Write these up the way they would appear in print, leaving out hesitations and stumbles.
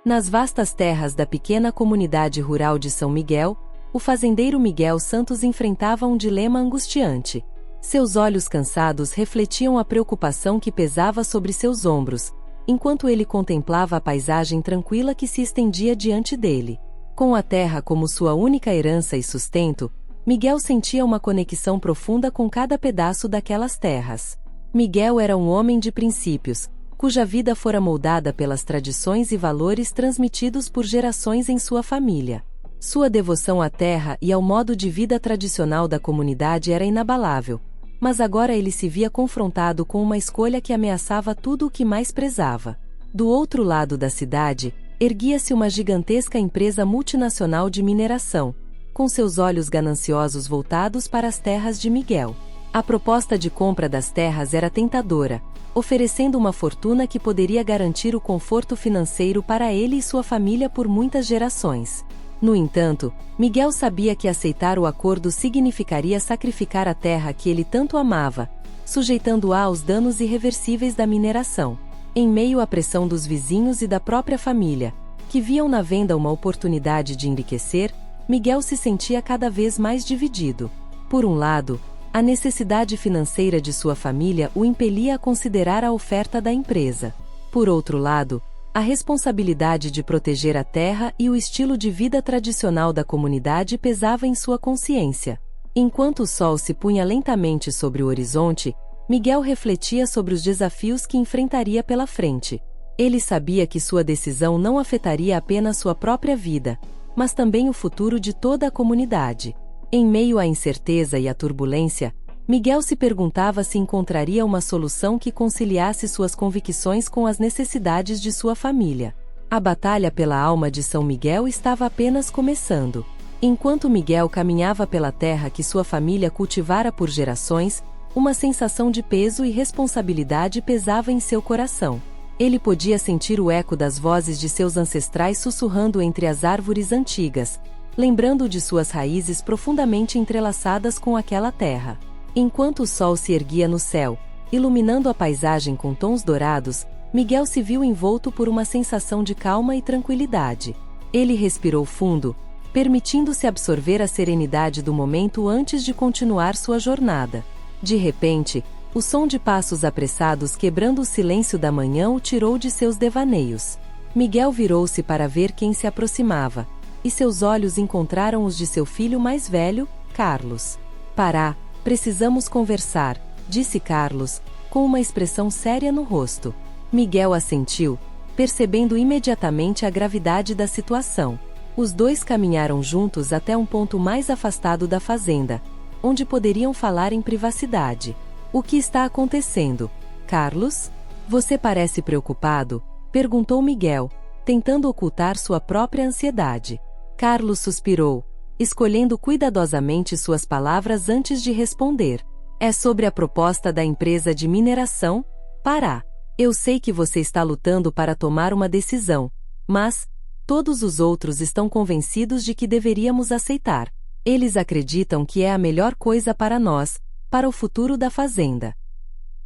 Nas vastas terras da pequena comunidade rural de São Miguel, o fazendeiro Miguel Santos enfrentava um dilema angustiante. Seus olhos cansados refletiam a preocupação que pesava sobre seus ombros, enquanto ele contemplava a paisagem tranquila que se estendia diante dele. Com a terra como sua única herança e sustento, Miguel sentia uma conexão profunda com cada pedaço daquelas terras. Miguel era um homem de princípios, cuja vida fora moldada pelas tradições e valores transmitidos por gerações em sua família. Sua devoção à terra e ao modo de vida tradicional da comunidade era inabalável, mas agora ele se via confrontado com uma escolha que ameaçava tudo o que mais prezava. Do outro lado da cidade, erguia-se uma gigantesca empresa multinacional de mineração, com seus olhos gananciosos voltados para as terras de Miguel. A proposta de compra das terras era tentadora, oferecendo uma fortuna que poderia garantir o conforto financeiro para ele e sua família por muitas gerações. No entanto, Miguel sabia que aceitar o acordo significaria sacrificar a terra que ele tanto amava, sujeitando-a aos danos irreversíveis da mineração. Em meio à pressão dos vizinhos e da própria família, que viam na venda uma oportunidade de enriquecer, Miguel se sentia cada vez mais dividido. Por um lado, a necessidade financeira de sua família o impelia a considerar a oferta da empresa. Por outro lado, a responsabilidade de proteger a terra e o estilo de vida tradicional da comunidade pesava em sua consciência. Enquanto o sol se punha lentamente sobre o horizonte, Miguel refletia sobre os desafios que enfrentaria pela frente. Ele sabia que sua decisão não afetaria apenas sua própria vida, mas também o futuro de toda a comunidade. Em meio à incerteza e à turbulência, Miguel se perguntava se encontraria uma solução que conciliasse suas convicções com as necessidades de sua família. A batalha pela alma de São Miguel estava apenas começando. Enquanto Miguel caminhava pela terra que sua família cultivara por gerações, uma sensação de peso e responsabilidade pesava em seu coração. Ele podia sentir o eco das vozes de seus ancestrais sussurrando entre as árvores antigas, lembrando de suas raízes profundamente entrelaçadas com aquela terra. Enquanto o sol se erguia no céu, iluminando a paisagem com tons dourados, Miguel se viu envolto por uma sensação de calma e tranquilidade. Ele respirou fundo, permitindo-se absorver a serenidade do momento antes de continuar sua jornada. De repente, o som de passos apressados quebrando o silêncio da manhã o tirou de seus devaneios. Miguel virou-se para ver quem se aproximava, e seus olhos encontraram os de seu filho mais velho, Carlos. Pará, precisamos conversar, disse Carlos, com uma expressão séria no rosto. Miguel assentiu, percebendo imediatamente a gravidade da situação. Os dois caminharam juntos até um ponto mais afastado da fazenda, onde poderiam falar em privacidade. O que está acontecendo, Carlos? Você parece preocupado? Perguntou Miguel, tentando ocultar sua própria ansiedade. Carlos suspirou, escolhendo cuidadosamente suas palavras antes de responder. É sobre a proposta da empresa de mineração, Pará. Eu sei que você está lutando para tomar uma decisão, mas todos os outros estão convencidos de que deveríamos aceitar. Eles acreditam que é a melhor coisa para nós, para o futuro da fazenda.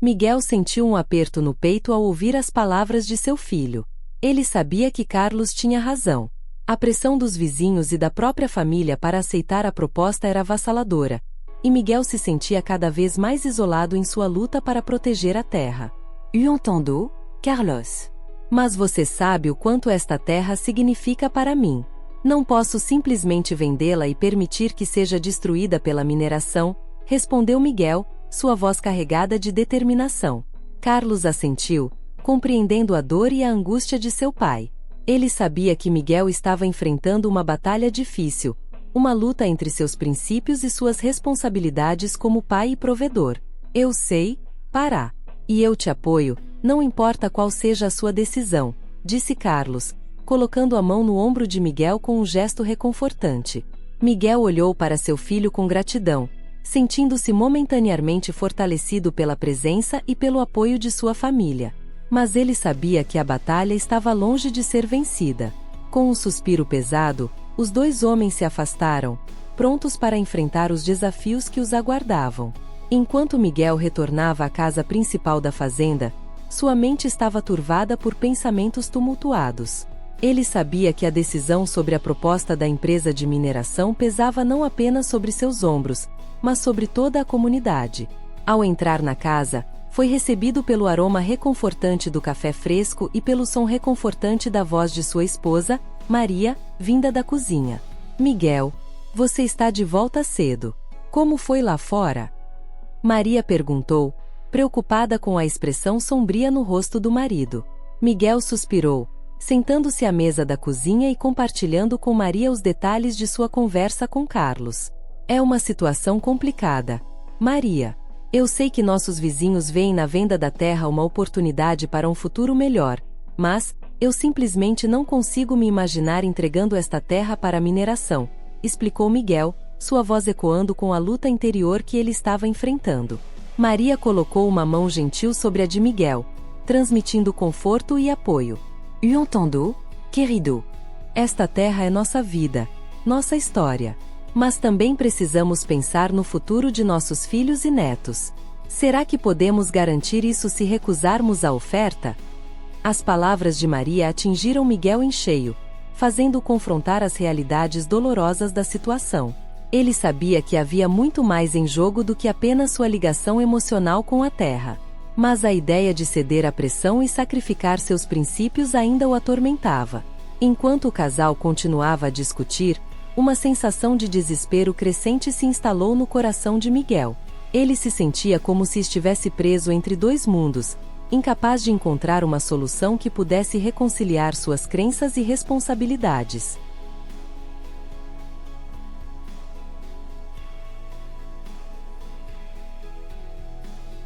Miguel sentiu um aperto no peito ao ouvir as palavras de seu filho. Ele sabia que Carlos tinha razão. A pressão dos vizinhos e da própria família para aceitar a proposta era avassaladora, e Miguel se sentia cada vez mais isolado em sua luta para proteger a terra. Entendeu, Carlos? Mas você sabe o quanto esta terra significa para mim. Não posso simplesmente vendê-la e permitir que seja destruída pela mineração, respondeu Miguel, sua voz carregada de determinação. Carlos assentiu, compreendendo a dor e a angústia de seu pai. Ele sabia que Miguel estava enfrentando uma batalha difícil, uma luta entre seus princípios e suas responsabilidades como pai e provedor. Eu sei, Pará. E eu te apoio, não importa qual seja a sua decisão, disse Carlos, colocando a mão no ombro de Miguel com um gesto reconfortante. Miguel olhou para seu filho com gratidão, sentindo-se momentaneamente fortalecido pela presença e pelo apoio de sua família. Mas ele sabia que a batalha estava longe de ser vencida. Com um suspiro pesado, os dois homens se afastaram, prontos para enfrentar os desafios que os aguardavam. Enquanto Miguel retornava à casa principal da fazenda, sua mente estava turvada por pensamentos tumultuados. Ele sabia que a decisão sobre a proposta da empresa de mineração pesava não apenas sobre seus ombros, mas sobre toda a comunidade. Ao entrar na casa, foi recebido pelo aroma reconfortante do café fresco e pelo som reconfortante da voz de sua esposa, Maria, vinda da cozinha. Miguel, você está de volta cedo. Como foi lá fora? Maria perguntou, preocupada com a expressão sombria no rosto do marido. Miguel suspirou, sentando-se à mesa da cozinha e compartilhando com Maria os detalhes de sua conversa com Carlos. É uma situação complicada. Maria, eu sei que nossos vizinhos veem na venda da terra uma oportunidade para um futuro melhor, mas eu simplesmente não consigo me imaginar entregando esta terra para a mineração, explicou Miguel, sua voz ecoando com a luta interior que ele estava enfrentando. Maria colocou uma mão gentil sobre a de Miguel, transmitindo conforto e apoio. Entendeu, querido? Esta terra é nossa vida, nossa história. Mas também precisamos pensar no futuro de nossos filhos e netos. Será que podemos garantir isso se recusarmos a oferta? As palavras de Maria atingiram Miguel em cheio, fazendo-o confrontar as realidades dolorosas da situação. Ele sabia que havia muito mais em jogo do que apenas sua ligação emocional com a terra. Mas a ideia de ceder à pressão e sacrificar seus princípios ainda o atormentava. Enquanto o casal continuava a discutir, uma sensação de desespero crescente se instalou no coração de Miguel. Ele se sentia como se estivesse preso entre dois mundos, incapaz de encontrar uma solução que pudesse reconciliar suas crenças e responsabilidades.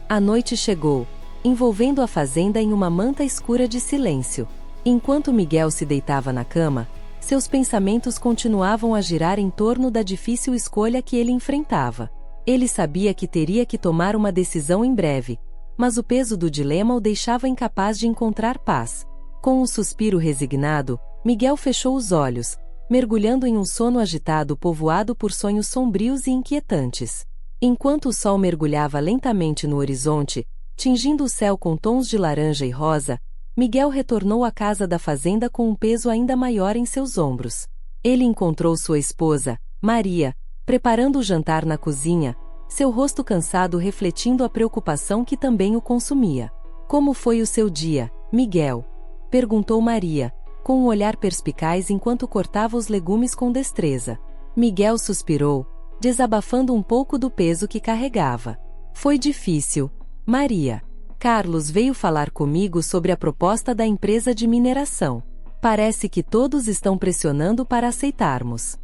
A noite chegou, envolvendo a fazenda em uma manta escura de silêncio. Enquanto Miguel se deitava na cama, seus pensamentos continuavam a girar em torno da difícil escolha que ele enfrentava. Ele sabia que teria que tomar uma decisão em breve, mas o peso do dilema o deixava incapaz de encontrar paz. Com um suspiro resignado, Miguel fechou os olhos, mergulhando em um sono agitado povoado por sonhos sombrios e inquietantes. Enquanto o sol mergulhava lentamente no horizonte, tingindo o céu com tons de laranja e rosa, Miguel retornou à casa da fazenda com um peso ainda maior em seus ombros. Ele encontrou sua esposa, Maria, preparando o jantar na cozinha, seu rosto cansado refletindo a preocupação que também o consumia. Como foi o seu dia, Miguel? Perguntou Maria, com um olhar perspicaz enquanto cortava os legumes com destreza. Miguel suspirou, desabafando um pouco do peso que carregava. Foi difícil, Maria. Carlos veio falar comigo sobre a proposta da empresa de mineração. Parece que todos estão pressionando para aceitarmos.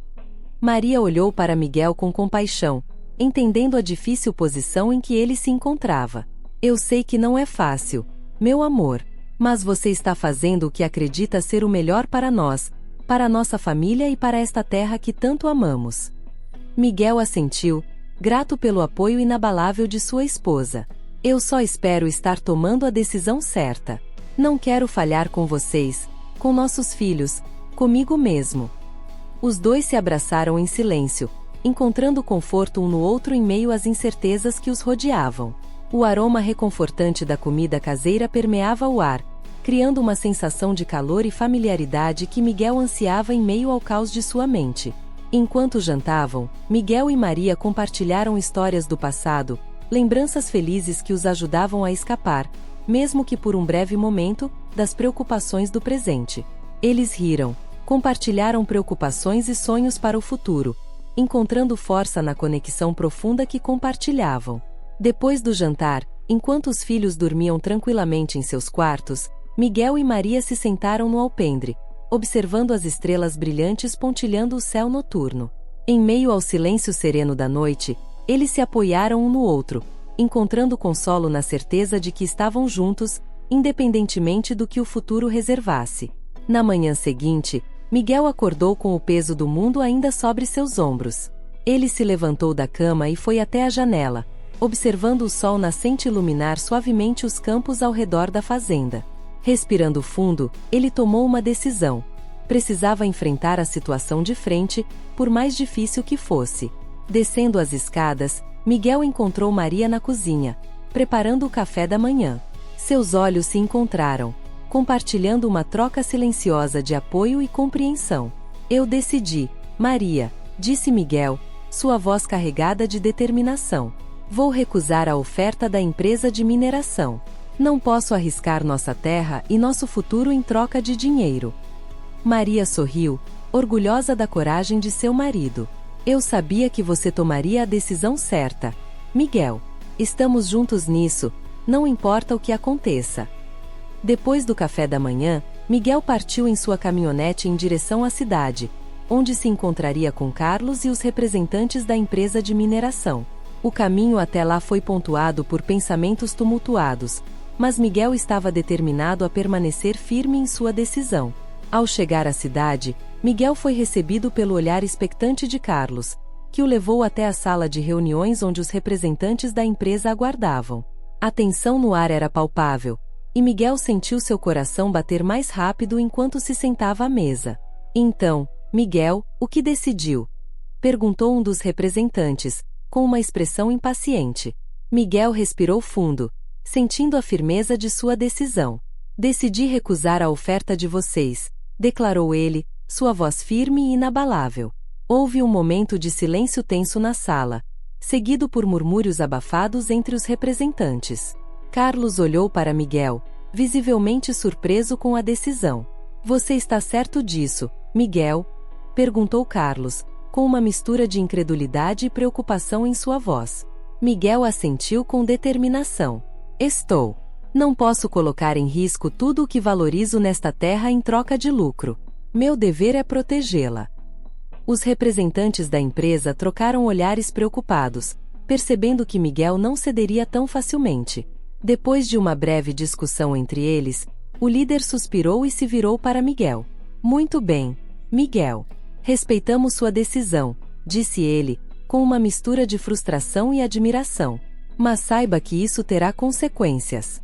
Maria olhou para Miguel com compaixão, entendendo a difícil posição em que ele se encontrava. Eu sei que não é fácil, meu amor, mas você está fazendo o que acredita ser o melhor para nós, para nossa família e para esta terra que tanto amamos. Miguel assentiu, grato pelo apoio inabalável de sua esposa. Eu só espero estar tomando a decisão certa. Não quero falhar com vocês, com nossos filhos, comigo mesmo. Os dois se abraçaram em silêncio, encontrando conforto um no outro em meio às incertezas que os rodeavam. O aroma reconfortante da comida caseira permeava o ar, criando uma sensação de calor e familiaridade que Miguel ansiava em meio ao caos de sua mente. Enquanto jantavam, Miguel e Maria compartilharam histórias do passado, lembranças felizes que os ajudavam a escapar, mesmo que por um breve momento, das preocupações do presente. Eles riram, compartilharam preocupações e sonhos para o futuro, encontrando força na conexão profunda que compartilhavam. Depois do jantar, enquanto os filhos dormiam tranquilamente em seus quartos, Miguel e Maria se sentaram no alpendre, observando as estrelas brilhantes pontilhando o céu noturno. Em meio ao silêncio sereno da noite, eles se apoiaram um no outro, encontrando consolo na certeza de que estavam juntos, independentemente do que o futuro reservasse. Na manhã seguinte, Miguel acordou com o peso do mundo ainda sobre seus ombros. Ele se levantou da cama e foi até a janela, observando o sol nascente iluminar suavemente os campos ao redor da fazenda. Respirando fundo, ele tomou uma decisão. Precisava enfrentar a situação de frente, por mais difícil que fosse. Descendo as escadas, Miguel encontrou Maria na cozinha, preparando o café da manhã. Seus olhos se encontraram. compartilhando uma troca silenciosa de apoio e compreensão. Eu decidi, Maria, disse Miguel, sua voz carregada de determinação. Vou recusar a oferta da empresa de mineração. Não posso arriscar nossa terra e nosso futuro em troca de dinheiro. Maria sorriu, orgulhosa da coragem de seu marido. Eu sabia que você tomaria a decisão certa. Miguel, estamos juntos nisso, não importa o que aconteça. Depois do café da manhã, Miguel partiu em sua caminhonete em direção à cidade, onde se encontraria com Carlos e os representantes da empresa de mineração. O caminho até lá foi pontuado por pensamentos tumultuados, mas Miguel estava determinado a permanecer firme em sua decisão. Ao chegar à cidade, Miguel foi recebido pelo olhar expectante de Carlos, que o levou até a sala de reuniões onde os representantes da empresa aguardavam. A tensão no ar era palpável, e Miguel sentiu seu coração bater mais rápido enquanto se sentava à mesa. Então, Miguel, o que decidiu? Perguntou um dos representantes, com uma expressão impaciente. Miguel respirou fundo, sentindo a firmeza de sua decisão. Decidi recusar a oferta de vocês, declarou ele, sua voz firme e inabalável. Houve um momento de silêncio tenso na sala, seguido por murmúrios abafados entre os representantes. Carlos olhou para Miguel, visivelmente surpreso com a decisão. Você está certo disso, Miguel? Perguntou Carlos, com uma mistura de incredulidade e preocupação em sua voz. Miguel assentiu com determinação. Estou. Não posso colocar em risco tudo o que valorizo nesta terra em troca de lucro. Meu dever é protegê-la. Os representantes da empresa trocaram olhares preocupados, percebendo que Miguel não cederia tão facilmente. Depois de uma breve discussão entre eles, o líder suspirou e se virou para Miguel. Muito bem, Miguel. Respeitamos sua decisão, disse ele, com uma mistura de frustração e admiração. Mas saiba que isso terá consequências.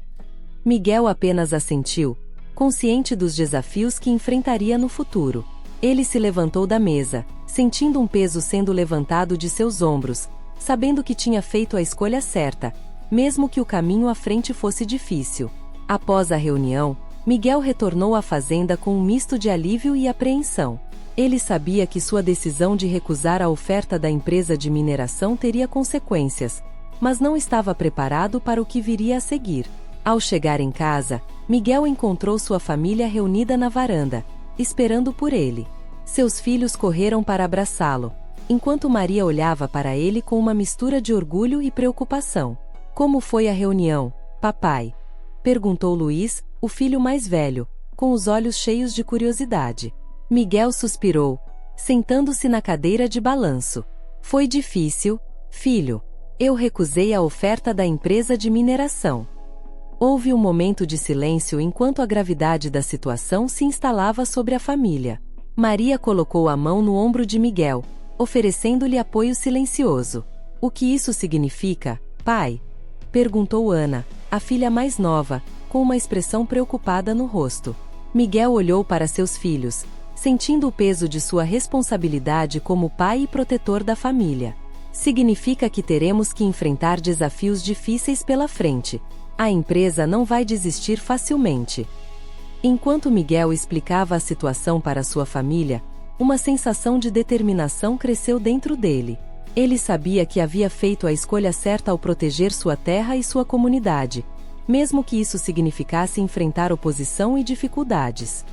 Miguel apenas assentiu, consciente dos desafios que enfrentaria no futuro. Ele se levantou da mesa, sentindo um peso sendo levantado de seus ombros, sabendo que tinha feito a escolha certa, mesmo que o caminho à frente fosse difícil. Após a reunião, Miguel retornou à fazenda com um misto de alívio e apreensão. Ele sabia que sua decisão de recusar a oferta da empresa de mineração teria consequências, mas não estava preparado para o que viria a seguir. Ao chegar em casa, Miguel encontrou sua família reunida na varanda, esperando por ele. Seus filhos correram para abraçá-lo, enquanto Maria olhava para ele com uma mistura de orgulho e preocupação. Como foi a reunião, papai? Perguntou Luiz, o filho mais velho, com os olhos cheios de curiosidade. Miguel suspirou, sentando-se na cadeira de balanço. Foi difícil, filho. Eu recusei a oferta da empresa de mineração. Houve um momento de silêncio enquanto a gravidade da situação se instalava sobre a família. Maria colocou a mão no ombro de Miguel, oferecendo-lhe apoio silencioso. O que isso significa, pai? Perguntou Ana, a filha mais nova, com uma expressão preocupada no rosto. Miguel olhou para seus filhos, sentindo o peso de sua responsabilidade como pai e protetor da família. Significa que teremos que enfrentar desafios difíceis pela frente. A empresa não vai desistir facilmente. Enquanto Miguel explicava a situação para sua família, uma sensação de determinação cresceu dentro dele. Ele sabia que havia feito a escolha certa ao proteger sua terra e sua comunidade, mesmo que isso significasse enfrentar oposição e dificuldades.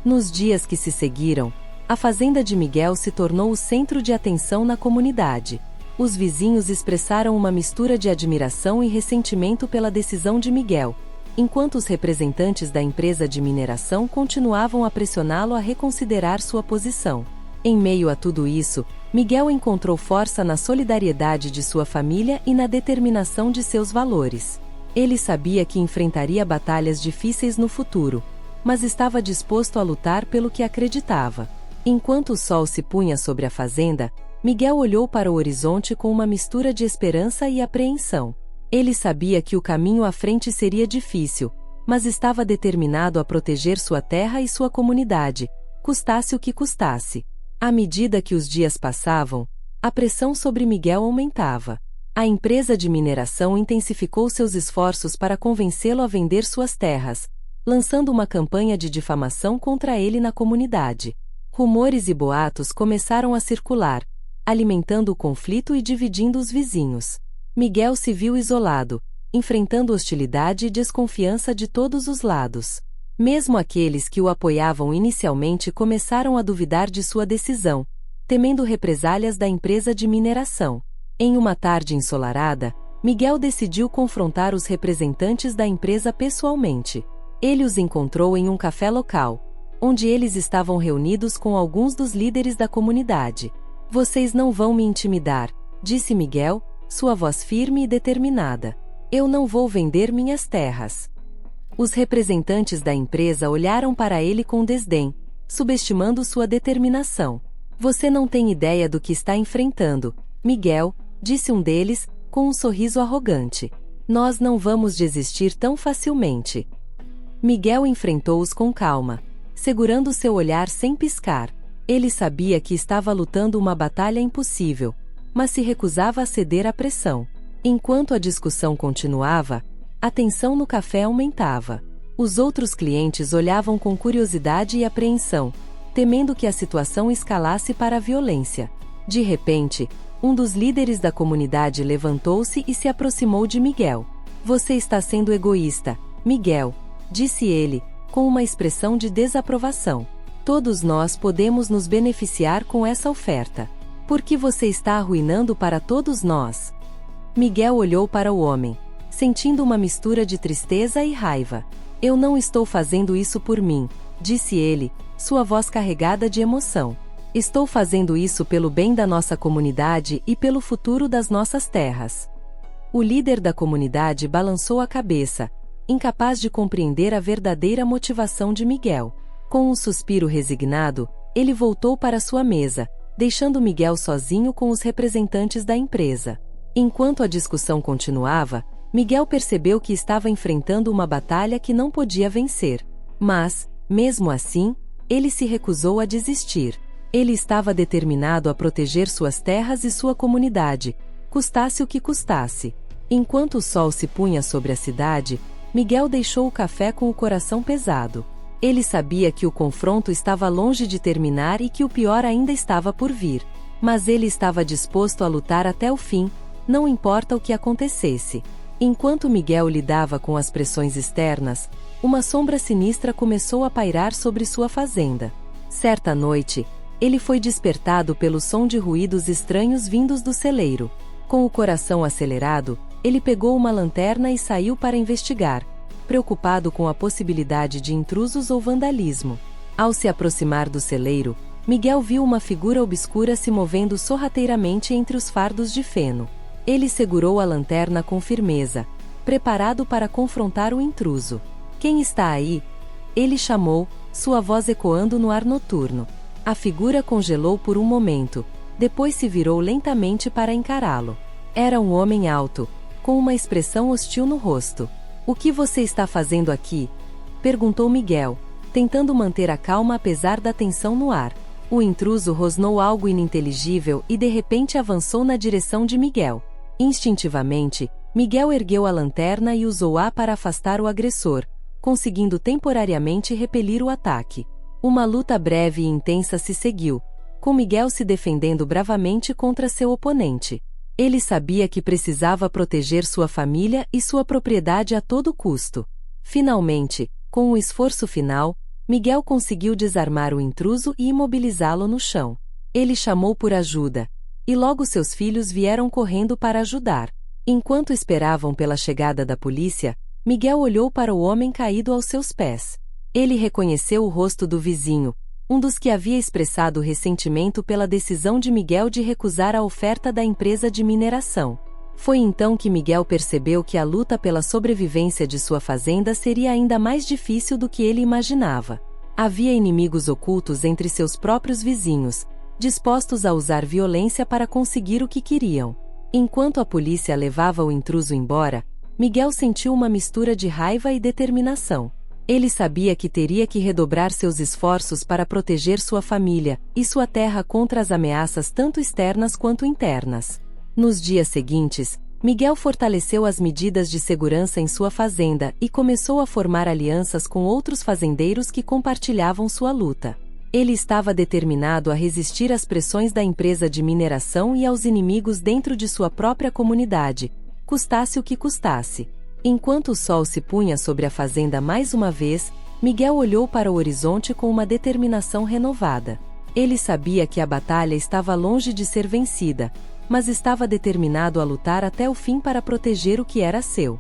Nos dias que se seguiram, a fazenda de Miguel se tornou o centro de atenção na comunidade. Os vizinhos expressaram uma mistura de admiração e ressentimento pela decisão de Miguel, enquanto os representantes da empresa de mineração continuavam a pressioná-lo a reconsiderar sua posição. Em meio a tudo isso, Miguel encontrou força na solidariedade de sua família e na determinação de seus valores. Ele sabia que enfrentaria batalhas difíceis no futuro, mas estava disposto a lutar pelo que acreditava. Enquanto o sol se punha sobre a fazenda, Miguel olhou para o horizonte com uma mistura de esperança e apreensão. Ele sabia que o caminho à frente seria difícil, mas estava determinado a proteger sua terra e sua comunidade, custasse o que custasse. À medida que os dias passavam, a pressão sobre Miguel aumentava. A empresa de mineração intensificou seus esforços para convencê-lo a vender suas terras, lançando uma campanha de difamação contra ele na comunidade. Rumores e boatos começaram a circular, alimentando o conflito e dividindo os vizinhos. Miguel se viu isolado, enfrentando hostilidade e desconfiança de todos os lados. Mesmo aqueles que o apoiavam inicialmente começaram a duvidar de sua decisão, temendo represálias da empresa de mineração. Em uma tarde ensolarada, Miguel decidiu confrontar os representantes da empresa pessoalmente. Ele os encontrou em um café local, onde eles estavam reunidos com alguns dos líderes da comunidade. "Vocês não vão me intimidar", disse Miguel, sua voz firme e determinada. "Eu não vou vender minhas terras." Os representantes da empresa olharam para ele com desdém, subestimando sua determinação. "Você não tem ideia do que está enfrentando, Miguel", disse um deles, com um sorriso arrogante. "Nós não vamos desistir tão facilmente." Miguel enfrentou-os com calma, segurando seu olhar sem piscar. Ele sabia que estava lutando uma batalha impossível, mas se recusava a ceder à pressão. Enquanto a discussão continuava, a tensão no café aumentava. Os outros clientes olhavam com curiosidade e apreensão, temendo que a situação escalasse para a violência. De repente, um dos líderes da comunidade levantou-se e se aproximou de Miguel. "Você está sendo egoísta, Miguel", disse ele, com uma expressão de desaprovação. "Todos nós podemos nos beneficiar com essa oferta. Por que você está arruinando para todos nós?" Miguel olhou para o homem, sentindo uma mistura de tristeza e raiva. "Eu não estou fazendo isso por mim", disse ele, sua voz carregada de emoção. "Estou fazendo isso pelo bem da nossa comunidade e pelo futuro das nossas terras." O líder da comunidade balançou a cabeça, incapaz de compreender a verdadeira motivação de Miguel. Com um suspiro resignado, ele voltou para sua mesa, deixando Miguel sozinho com os representantes da empresa. Enquanto a discussão continuava, Miguel percebeu que estava enfrentando uma batalha que não podia vencer. Mas, mesmo assim, ele se recusou a desistir. Ele estava determinado a proteger suas terras e sua comunidade, custasse o que custasse. Enquanto o sol se punha sobre a cidade, Miguel deixou o café com o coração pesado. Ele sabia que o confronto estava longe de terminar e que o pior ainda estava por vir. Mas ele estava disposto a lutar até o fim, não importa o que acontecesse. Enquanto Miguel lidava com as pressões externas, uma sombra sinistra começou a pairar sobre sua fazenda. Certa noite, ele foi despertado pelo som de ruídos estranhos vindos do celeiro. Com o coração acelerado, ele pegou uma lanterna e saiu para investigar, preocupado com a possibilidade de intrusos ou vandalismo. Ao se aproximar do celeiro, Miguel viu uma figura obscura se movendo sorrateiramente entre os fardos de feno. Ele segurou a lanterna com firmeza, preparado para confrontar o intruso. "Quem está aí?" ele chamou, sua voz ecoando no ar noturno. A figura congelou por um momento, depois se virou lentamente para encará-lo. Era um homem alto, com uma expressão hostil no rosto. "O que você está fazendo aqui?" perguntou Miguel, tentando manter a calma apesar da tensão no ar. O intruso rosnou algo ininteligível e de repente avançou na direção de Miguel. Instintivamente, Miguel ergueu a lanterna e usou-a para afastar o agressor, conseguindo temporariamente repelir o ataque. Uma luta breve e intensa se seguiu, com Miguel se defendendo bravamente contra seu oponente. Ele sabia que precisava proteger sua família e sua propriedade a todo custo. Finalmente, com um esforço final, Miguel conseguiu desarmar o intruso e imobilizá-lo no chão. Ele chamou por ajuda, e logo seus filhos vieram correndo para ajudar. Enquanto esperavam pela chegada da polícia, Miguel olhou para o homem caído aos seus pés. Ele reconheceu o rosto do vizinho, um dos que havia expressado ressentimento pela decisão de Miguel de recusar a oferta da empresa de mineração. Foi então que Miguel percebeu que a luta pela sobrevivência de sua fazenda seria ainda mais difícil do que ele imaginava. Havia inimigos ocultos entre seus próprios vizinhos, dispostos a usar violência para conseguir o que queriam. Enquanto a polícia levava o intruso embora, Miguel sentiu uma mistura de raiva e determinação. Ele sabia que teria que redobrar seus esforços para proteger sua família e sua terra contra as ameaças tanto externas quanto internas. Nos dias seguintes, Miguel fortaleceu as medidas de segurança em sua fazenda e começou a formar alianças com outros fazendeiros que compartilhavam sua luta. Ele estava determinado a resistir às pressões da empresa de mineração e aos inimigos dentro de sua própria comunidade, custasse o que custasse. Enquanto o sol se punha sobre a fazenda mais uma vez, Miguel olhou para o horizonte com uma determinação renovada. Ele sabia que a batalha estava longe de ser vencida, mas estava determinado a lutar até o fim para proteger o que era seu.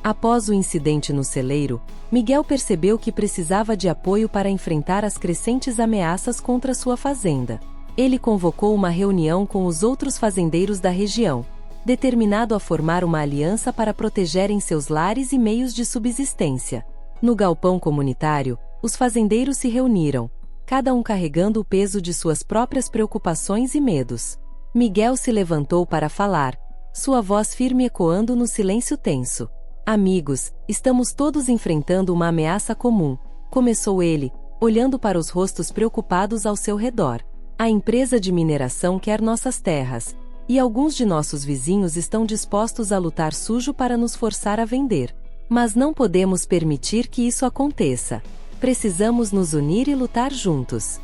Após o incidente no celeiro, Miguel percebeu que precisava de apoio para enfrentar as crescentes ameaças contra sua fazenda. Ele convocou uma reunião com os outros fazendeiros da região, determinado a formar uma aliança para protegerem seus lares e meios de subsistência. No galpão comunitário, os fazendeiros se reuniram, cada um carregando o peso de suas próprias preocupações e medos. Miguel se levantou para falar, sua voz firme ecoando no silêncio tenso. Amigos, estamos todos enfrentando uma ameaça comum, começou ele, olhando para os rostos preocupados ao seu redor. A empresa de mineração quer nossas terras, e alguns de nossos vizinhos estão dispostos a lutar sujo para nos forçar a vender. Mas não podemos permitir que isso aconteça. Precisamos nos unir e lutar juntos.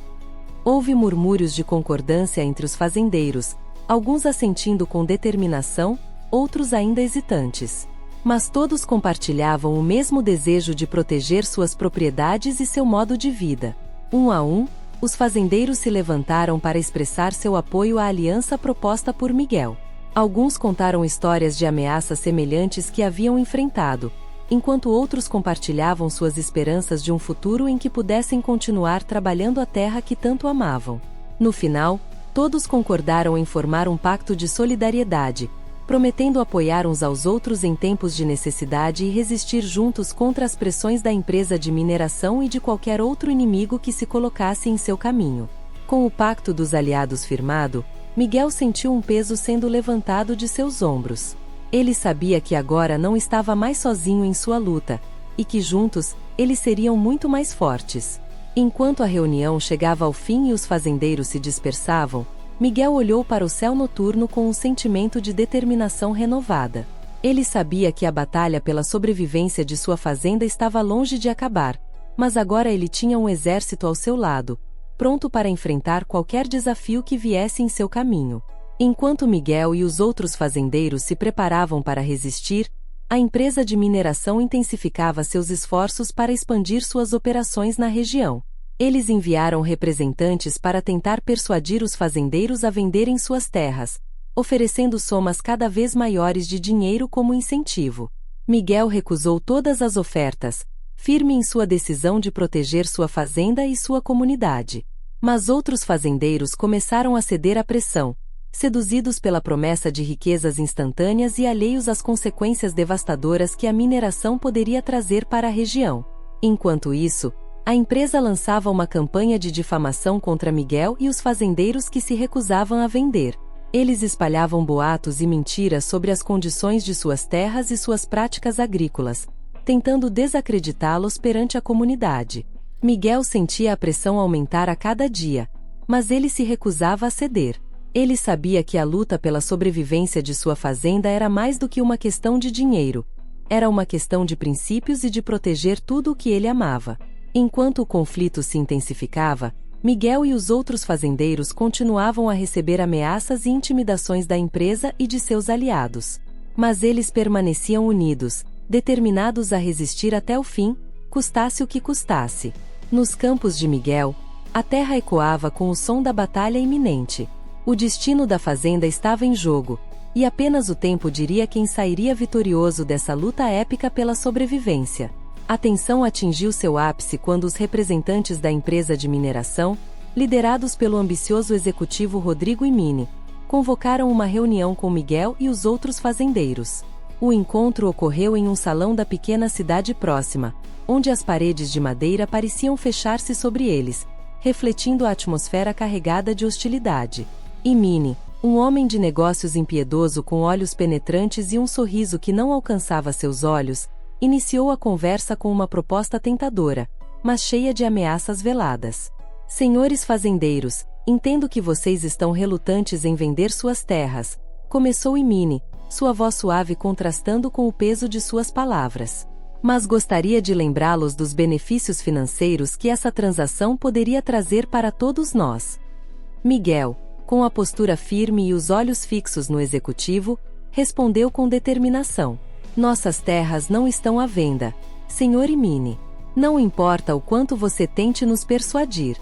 Houve murmúrios de concordância entre os fazendeiros, alguns assentindo com determinação, outros ainda hesitantes. Mas todos compartilhavam o mesmo desejo de proteger suas propriedades e seu modo de vida. Um a um, os fazendeiros se levantaram para expressar seu apoio à aliança proposta por Miguel. Alguns contaram histórias de ameaças semelhantes que haviam enfrentado, enquanto outros compartilhavam suas esperanças de um futuro em que pudessem continuar trabalhando a terra que tanto amavam. No final, todos concordaram em formar um pacto de solidariedade, prometendo apoiar uns aos outros em tempos de necessidade e resistir juntos contra as pressões da empresa de mineração e de qualquer outro inimigo que se colocasse em seu caminho. Com o pacto dos aliados firmado, Miguel sentiu um peso sendo levantado de seus ombros. Ele sabia que agora não estava mais sozinho em sua luta, e que juntos, eles seriam muito mais fortes. Enquanto a reunião chegava ao fim e os fazendeiros se dispersavam, Miguel olhou para o céu noturno com um sentimento de determinação renovada. Ele sabia que a batalha pela sobrevivência de sua fazenda estava longe de acabar, mas agora ele tinha um exército ao seu lado, pronto para enfrentar qualquer desafio que viesse em seu caminho. Enquanto Miguel e os outros fazendeiros se preparavam para resistir, a empresa de mineração intensificava seus esforços para expandir suas operações na região. Eles enviaram representantes para tentar persuadir os fazendeiros a venderem suas terras, oferecendo somas cada vez maiores de dinheiro como incentivo. Miguel recusou todas as ofertas, firme em sua decisão de proteger sua fazenda e sua comunidade. Mas outros fazendeiros começaram a ceder à pressão, seduzidos pela promessa de riquezas instantâneas e alheios às consequências devastadoras que a mineração poderia trazer para a região. Enquanto isso, a empresa lançava uma campanha de difamação contra Miguel e os fazendeiros que se recusavam a vender. Eles espalhavam boatos e mentiras sobre as condições de suas terras e suas práticas agrícolas, tentando desacreditá-los perante a comunidade. Miguel sentia a pressão aumentar a cada dia, mas ele se recusava a ceder. Ele sabia que a luta pela sobrevivência de sua fazenda era mais do que uma questão de dinheiro. Era uma questão de princípios e de proteger tudo o que ele amava. Enquanto o conflito se intensificava, Miguel e os outros fazendeiros continuavam a receber ameaças e intimidações da empresa e de seus aliados. Mas eles permaneciam unidos, determinados a resistir até o fim, custasse o que custasse. Nos campos de Miguel, a terra ecoava com o som da batalha iminente. O destino da fazenda estava em jogo, e apenas o tempo diria quem sairia vitorioso dessa luta épica pela sobrevivência. A tensão atingiu seu ápice quando os representantes da empresa de mineração, liderados pelo ambicioso executivo Rodrigo Imini, convocaram uma reunião com Miguel e os outros fazendeiros. O encontro ocorreu em um salão da pequena cidade próxima, onde as paredes de madeira pareciam fechar-se sobre eles, refletindo a atmosfera carregada de hostilidade. Imini, um homem de negócios impiedoso com olhos penetrantes e um sorriso que não alcançava seus olhos, iniciou a conversa com uma proposta tentadora, mas cheia de ameaças veladas. Senhores fazendeiros, entendo que vocês estão relutantes em vender suas terras, começou Imini, sua voz suave contrastando com o peso de suas palavras. Mas gostaria de lembrá-los dos benefícios financeiros que essa transação poderia trazer para todos nós. Miguel, com a postura firme e os olhos fixos no executivo, respondeu com determinação. Nossas terras não estão à venda, Sr. Imini. Não importa o quanto você tente nos persuadir.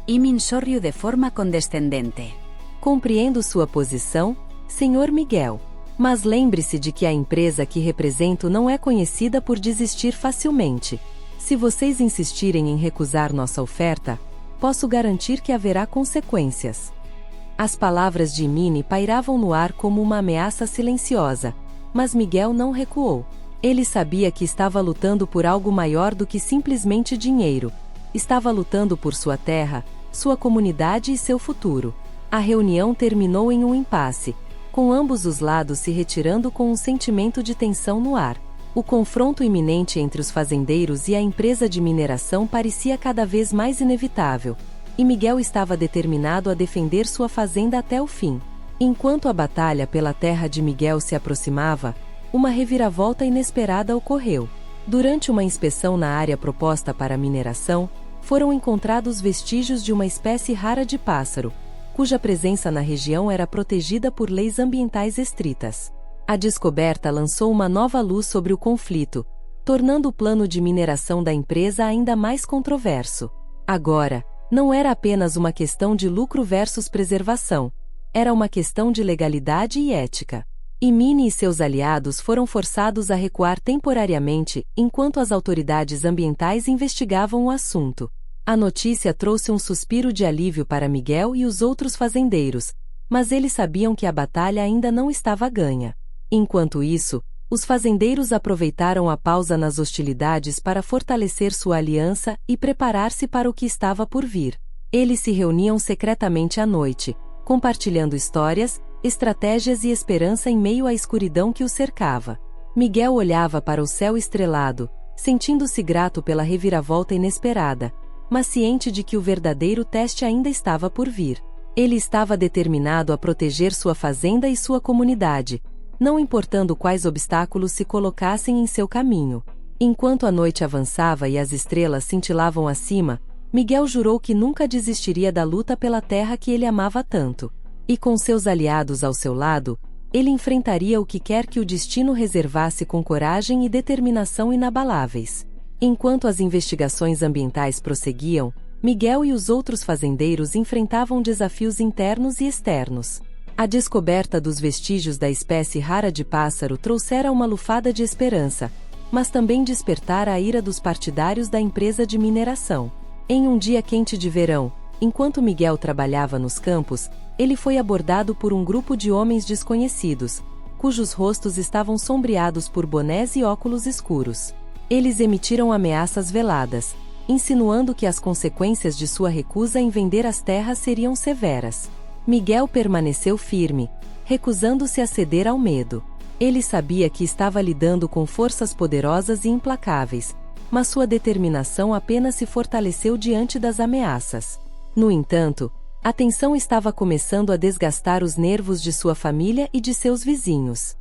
Imin sorriu de forma condescendente. Compreendo sua posição, Sr. Miguel. Mas lembre-se de que a empresa que represento não é conhecida por desistir facilmente. Se vocês insistirem em recusar nossa oferta, posso garantir que haverá consequências. As palavras de Imini pairavam no ar como uma ameaça silenciosa, mas Miguel não recuou. Ele sabia que estava lutando por algo maior do que simplesmente dinheiro. Estava lutando por sua terra, sua comunidade e seu futuro. A reunião terminou em um impasse, com ambos os lados se retirando com um sentimento de tensão no ar. O confronto iminente entre os fazendeiros e a empresa de mineração parecia cada vez mais inevitável, e Miguel estava determinado a defender sua fazenda até o fim. Enquanto a batalha pela terra de Miguel se aproximava, uma reviravolta inesperada ocorreu. Durante uma inspeção na área proposta para a mineração, foram encontrados vestígios de uma espécie rara de pássaro, cuja presença na região era protegida por leis ambientais estritas. A descoberta lançou uma nova luz sobre o conflito, tornando o plano de mineração da empresa ainda mais controverso. Agora, não era apenas uma questão de lucro versus preservação, era uma questão de legalidade e ética. Imini e seus aliados foram forçados a recuar temporariamente enquanto as autoridades ambientais investigavam o assunto. A notícia trouxe um suspiro de alívio para Miguel e os outros fazendeiros, mas eles sabiam que a batalha ainda não estava ganha. Enquanto isso, os fazendeiros aproveitaram a pausa nas hostilidades para fortalecer sua aliança e preparar-se para o que estava por vir. Eles se reuniam secretamente à noite, compartilhando histórias, estratégias e esperança em meio à escuridão que os cercava. Miguel olhava para o céu estrelado, sentindo-se grato pela reviravolta inesperada, mas ciente de que o verdadeiro teste ainda estava por vir. Ele estava determinado a proteger sua fazenda e sua comunidade, não importando quais obstáculos se colocassem em seu caminho. Enquanto a noite avançava e as estrelas cintilavam acima, Miguel jurou que nunca desistiria da luta pela terra que ele amava tanto. E com seus aliados ao seu lado, ele enfrentaria o que quer que o destino reservasse com coragem e determinação inabaláveis. Enquanto as investigações ambientais prosseguiam, Miguel e os outros fazendeiros enfrentavam desafios internos e externos. A descoberta dos vestígios da espécie rara de pássaro trouxera uma lufada de esperança, mas também despertara a ira dos partidários da empresa de mineração. Em um dia quente de verão, enquanto Miguel trabalhava nos campos, ele foi abordado por um grupo de homens desconhecidos, cujos rostos estavam sombreados por bonés e óculos escuros. Eles emitiram ameaças veladas, insinuando que as consequências de sua recusa em vender as terras seriam severas. Miguel permaneceu firme, recusando-se a ceder ao medo. Ele sabia que estava lidando com forças poderosas e implacáveis, mas sua determinação apenas se fortaleceu diante das ameaças. No entanto, a tensão estava começando a desgastar os nervos de sua família e de seus vizinhos.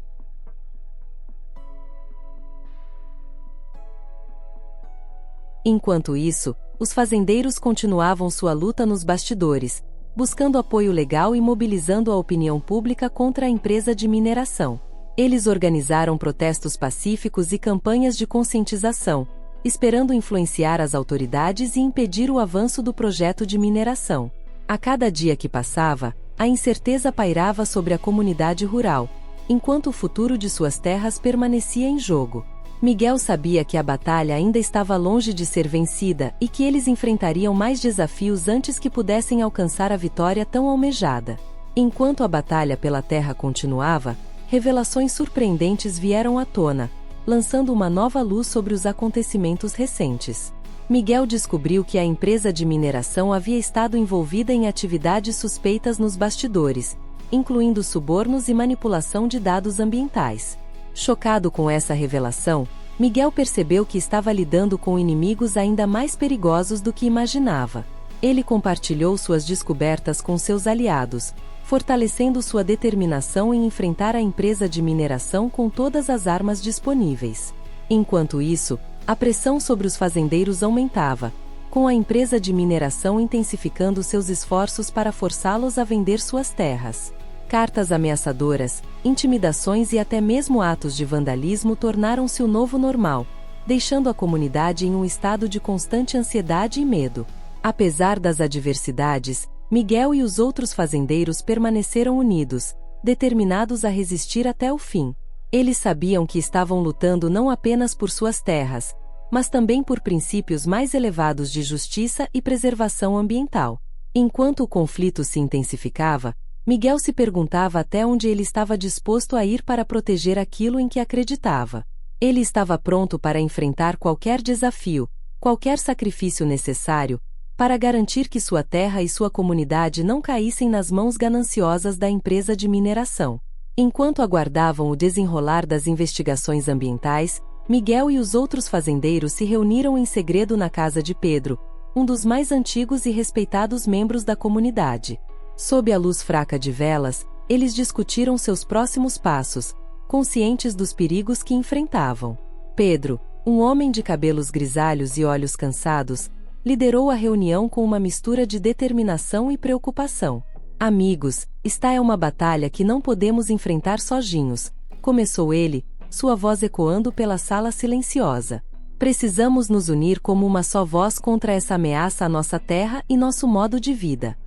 Enquanto isso, os fazendeiros continuavam sua luta nos bastidores, buscando apoio legal e mobilizando a opinião pública contra a empresa de mineração. Eles organizaram protestos pacíficos e campanhas de conscientização, esperando influenciar as autoridades e impedir o avanço do projeto de mineração. A cada dia que passava, a incerteza pairava sobre a comunidade rural, enquanto o futuro de suas terras permanecia em jogo. Miguel sabia que a batalha ainda estava longe de ser vencida e que eles enfrentariam mais desafios antes que pudessem alcançar a vitória tão almejada. Enquanto a batalha pela terra continuava, revelações surpreendentes vieram à tona, lançando uma nova luz sobre os acontecimentos recentes. Miguel descobriu que a empresa de mineração havia estado envolvida em atividades suspeitas nos bastidores, incluindo subornos e manipulação de dados ambientais. Chocado com essa revelação, Miguel percebeu que estava lidando com inimigos ainda mais perigosos do que imaginava. Ele compartilhou suas descobertas com seus aliados, fortalecendo sua determinação em enfrentar a empresa de mineração com todas as armas disponíveis. Enquanto isso, a pressão sobre os fazendeiros aumentava, com a empresa de mineração intensificando seus esforços para forçá-los a vender suas terras. Cartas ameaçadoras, intimidações e até mesmo atos de vandalismo tornaram-se o novo normal, deixando a comunidade em um estado de constante ansiedade e medo. Apesar das adversidades, Miguel e os outros fazendeiros permaneceram unidos, determinados a resistir até o fim. Eles sabiam que estavam lutando não apenas por suas terras, mas também por princípios mais elevados de justiça e preservação ambiental. Enquanto o conflito se intensificava, Miguel se perguntava até onde ele estava disposto a ir para proteger aquilo em que acreditava. Ele estava pronto para enfrentar qualquer desafio, qualquer sacrifício necessário, para garantir que sua terra e sua comunidade não caíssem nas mãos gananciosas da empresa de mineração. Enquanto aguardavam o desenrolar das investigações ambientais, Miguel e os outros fazendeiros se reuniram em segredo na casa de Pedro, um dos mais antigos e respeitados membros da comunidade. Sob a luz fraca de velas, eles discutiram seus próximos passos, conscientes dos perigos que enfrentavam. Pedro, um homem de cabelos grisalhos e olhos cansados, liderou a reunião com uma mistura de determinação e preocupação. Amigos, esta é uma batalha que não podemos enfrentar sozinhos, começou ele, sua voz ecoando pela sala silenciosa. Precisamos nos unir como uma só voz contra essa ameaça à nossa terra e nosso modo de vida.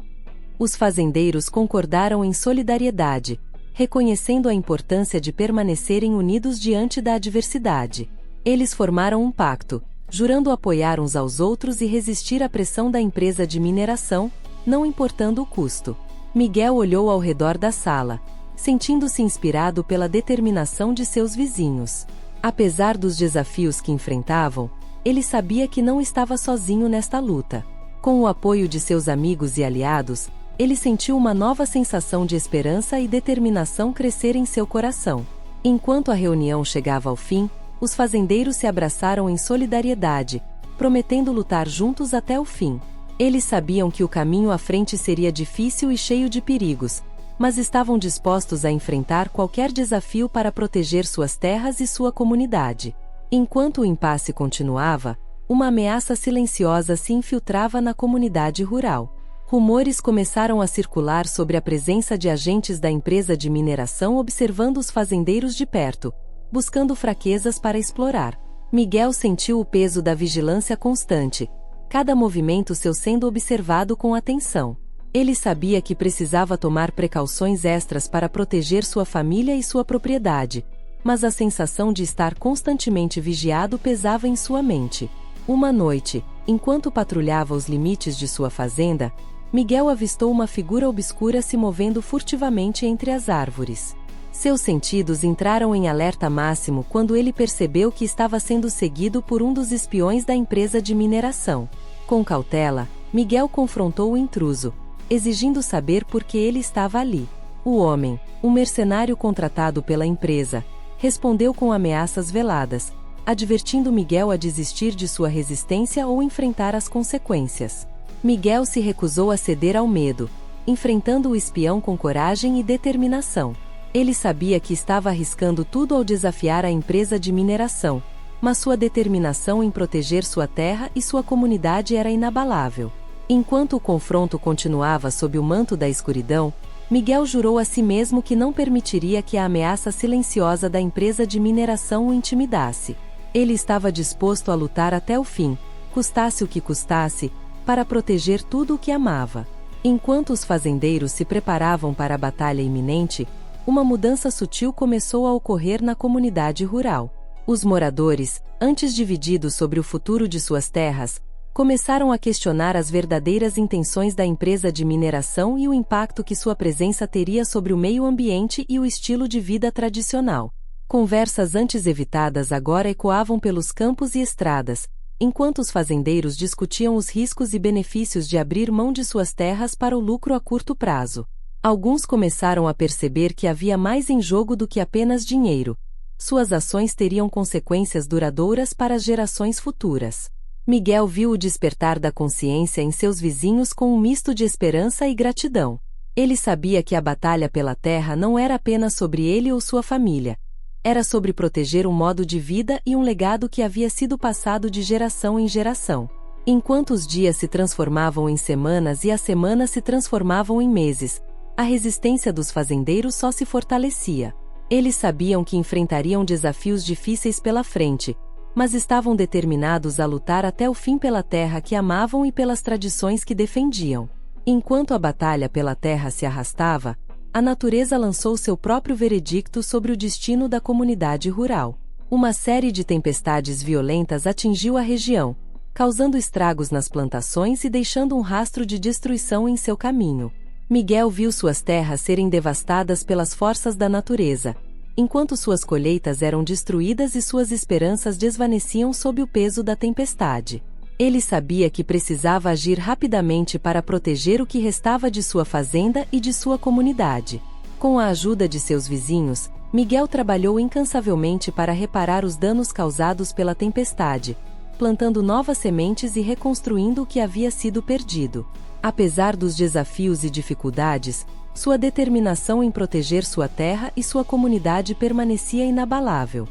Os fazendeiros concordaram em solidariedade, reconhecendo a importância de permanecerem unidos diante da adversidade. Eles formaram um pacto, jurando apoiar uns aos outros e resistir à pressão da empresa de mineração, não importando o custo. Miguel olhou ao redor da sala, sentindo-se inspirado pela determinação de seus vizinhos. Apesar dos desafios que enfrentavam, ele sabia que não estava sozinho nesta luta. Com o apoio de seus amigos e aliados, ele sentiu uma nova sensação de esperança e determinação crescer em seu coração. Enquanto a reunião chegava ao fim, os fazendeiros se abraçaram em solidariedade, prometendo lutar juntos até o fim. Eles sabiam que o caminho à frente seria difícil e cheio de perigos, mas estavam dispostos a enfrentar qualquer desafio para proteger suas terras e sua comunidade. Enquanto o impasse continuava, uma ameaça silenciosa se infiltrava na comunidade rural. Rumores começaram a circular sobre a presença de agentes da empresa de mineração observando os fazendeiros de perto, buscando fraquezas para explorar. Miguel sentiu o peso da vigilância constante, cada movimento seu sendo observado com atenção. Ele sabia que precisava tomar precauções extras para proteger sua família e sua propriedade, mas a sensação de estar constantemente vigiado pesava em sua mente. Uma noite, enquanto patrulhava os limites de sua fazenda, Miguel avistou uma figura obscura se movendo furtivamente entre as árvores. Seus sentidos entraram em alerta máximo quando ele percebeu que estava sendo seguido por um dos espiões da empresa de mineração. Com cautela, Miguel confrontou o intruso, exigindo saber por que ele estava ali. O homem, um mercenário contratado pela empresa, respondeu com ameaças veladas, advertindo Miguel a desistir de sua resistência ou enfrentar as consequências. Miguel se recusou a ceder ao medo, enfrentando o espião com coragem e determinação. Ele sabia que estava arriscando tudo ao desafiar a empresa de mineração, mas sua determinação em proteger sua terra e sua comunidade era inabalável. Enquanto o confronto continuava sob o manto da escuridão, Miguel jurou a si mesmo que não permitiria que a ameaça silenciosa da empresa de mineração o intimidasse. Ele estava disposto a lutar até o fim, custasse o que custasse, para proteger tudo o que amava. Enquanto os fazendeiros se preparavam para a batalha iminente, uma mudança sutil começou a ocorrer na comunidade rural. Os moradores, antes divididos sobre o futuro de suas terras, começaram a questionar as verdadeiras intenções da empresa de mineração e o impacto que sua presença teria sobre o meio ambiente e o estilo de vida tradicional. Conversas antes evitadas agora ecoavam pelos campos e estradas, enquanto os fazendeiros discutiam os riscos e benefícios de abrir mão de suas terras para o lucro a curto prazo. Alguns começaram a perceber que havia mais em jogo do que apenas dinheiro, suas ações teriam consequências duradouras para as gerações futuras. Miguel viu o despertar da consciência em seus vizinhos com um misto de esperança e gratidão. Ele sabia que a batalha pela terra não era apenas sobre ele ou sua família. Era sobre proteger um modo de vida e um legado que havia sido passado de geração em geração. Enquanto os dias se transformavam em semanas e as semanas se transformavam em meses, a resistência dos fazendeiros só se fortalecia. Eles sabiam que enfrentariam desafios difíceis pela frente, mas estavam determinados a lutar até o fim pela terra que amavam e pelas tradições que defendiam. Enquanto a batalha pela terra se arrastava, a natureza lançou seu próprio veredicto sobre o destino da comunidade rural. Uma série de tempestades violentas atingiu a região, causando estragos nas plantações e deixando um rastro de destruição em seu caminho. Miguel viu suas terras serem devastadas pelas forças da natureza, enquanto suas colheitas eram destruídas e suas esperanças desvaneciam sob o peso da tempestade. Ele sabia que precisava agir rapidamente para proteger o que restava de sua fazenda e de sua comunidade. Com a ajuda de seus vizinhos, Miguel trabalhou incansavelmente para reparar os danos causados pela tempestade, plantando novas sementes e reconstruindo o que havia sido perdido. Apesar dos desafios e dificuldades, sua determinação em proteger sua terra e sua comunidade permanecia inabalável.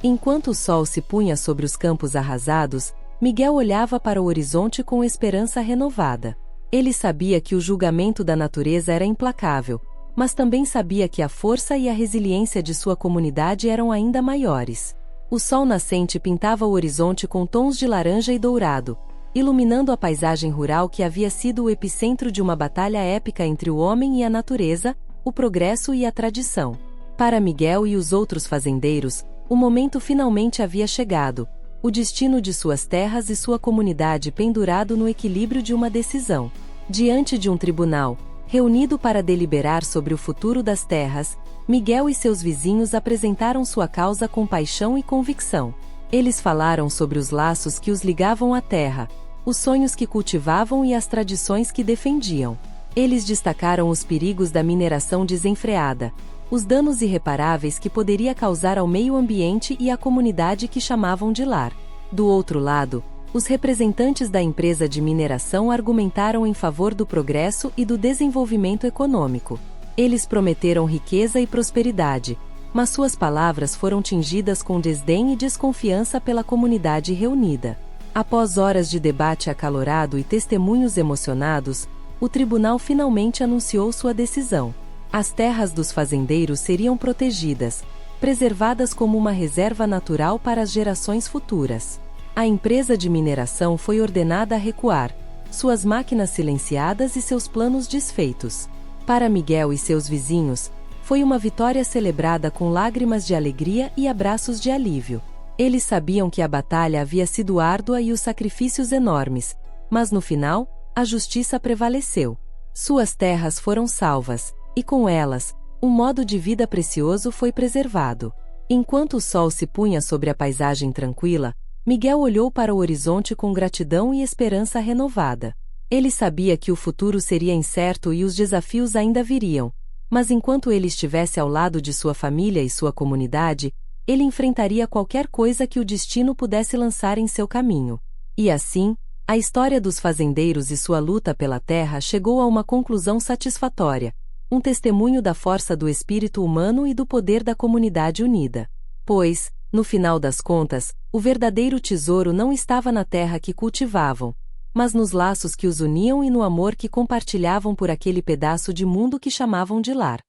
Enquanto o sol se punha sobre os campos arrasados, Miguel olhava para o horizonte com esperança renovada. Ele sabia que o julgamento da natureza era implacável, mas também sabia que a força e a resiliência de sua comunidade eram ainda maiores. O sol nascente pintava o horizonte com tons de laranja e dourado, iluminando a paisagem rural que havia sido o epicentro de uma batalha épica entre o homem e a natureza, o progresso e a tradição. Para Miguel e os outros fazendeiros, o momento finalmente havia chegado, o destino de suas terras e sua comunidade pendurado no equilíbrio de uma decisão. Diante de um tribunal, reunido para deliberar sobre o futuro das terras, Miguel e seus vizinhos apresentaram sua causa com paixão e convicção. Eles falaram sobre os laços que os ligavam à terra, os sonhos que cultivavam e as tradições que defendiam. Eles destacaram os perigos da mineração desenfreada, os danos irreparáveis que poderia causar ao meio ambiente e à comunidade que chamavam de lar. Do outro lado, os representantes da empresa de mineração argumentaram em favor do progresso e do desenvolvimento econômico. Eles prometeram riqueza e prosperidade, mas suas palavras foram tingidas com desdém e desconfiança pela comunidade reunida. Após horas de debate acalorado e testemunhos emocionados, o tribunal finalmente anunciou sua decisão. As terras dos fazendeiros seriam protegidas, preservadas como uma reserva natural para as gerações futuras. A empresa de mineração foi ordenada a recuar, suas máquinas silenciadas e seus planos desfeitos. Para Miguel e seus vizinhos, foi uma vitória celebrada com lágrimas de alegria e abraços de alívio. Eles sabiam que a batalha havia sido árdua e os sacrifícios enormes, mas no final, a justiça prevaleceu. Suas terras foram salvas, e com elas, um modo de vida precioso foi preservado. Enquanto o sol se punha sobre a paisagem tranquila, Miguel olhou para o horizonte com gratidão e esperança renovada. Ele sabia que o futuro seria incerto e os desafios ainda viriam, mas enquanto ele estivesse ao lado de sua família e sua comunidade, ele enfrentaria qualquer coisa que o destino pudesse lançar em seu caminho. E assim, a história dos fazendeiros e sua luta pela terra chegou a uma conclusão satisfatória, um testemunho da força do espírito humano e do poder da comunidade unida. Pois, no final das contas, o verdadeiro tesouro não estava na terra que cultivavam, mas nos laços que os uniam e no amor que compartilhavam por aquele pedaço de mundo que chamavam de lar.